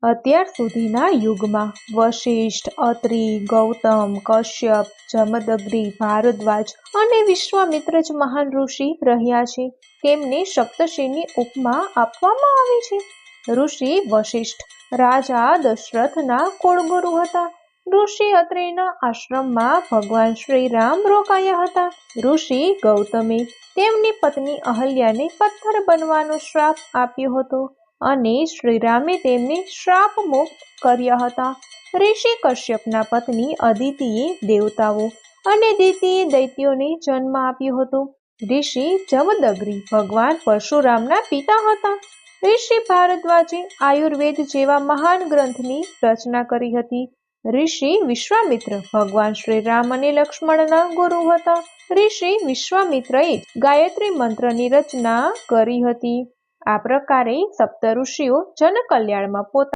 અત્યાર સુધીના યુગમાં વશિષ્ઠ, અત્રિ, ગૌતમ, કશ્યપ, જમદગ્નિ, ભારદ્વાજ અને વિશ્વામિત્ર જ મહાન ઋષિ રહ્યા છે. તેમને સપ્તર્ષિની ઉપમા આપવામાં આવી છે. ઋષિ વશિષ્ઠ રાજા દશરથના કુળગુરુ હતા. ઋષિ અત્રિના આશ્રમમાં ભગવાન શ્રી રામ રોકાયા હતા. ઋષિ ગૌતમે તેમની પત્ની અહલ્યાને પથ્થર બનવાનો શ્રાપ આપ્યો હતો અને શ્રીરામે તેમને શ્રાપ મુક્ત કર્યા હતા. ઋષિ કશ્યપના પત્ની અદિતિએ દેવતાઓ અને દિતિએ દૈત્યોને જન્મ આપ્યો હતો. ઋષિ જમદગ્નિ ભગવાન પરશુરામના પિતા હતા. ઋષિ ભારદ્વાજે આયુર્વેદ જેવા મહાન ગ્રંથની રચના કરી હતી. ઋષિ વિશ્વામિત્ર ભગવાન શ્રી રામ અને લક્ષ્મણના ગુરુ હતા. ઋષિ વિશ્વામિત્રએ ગાયત્રી મંત્રની રચના કરી હતી. આ પ્રકારે સપ્ત ઋષિઓ જનકલ્યાણમાં પોતાના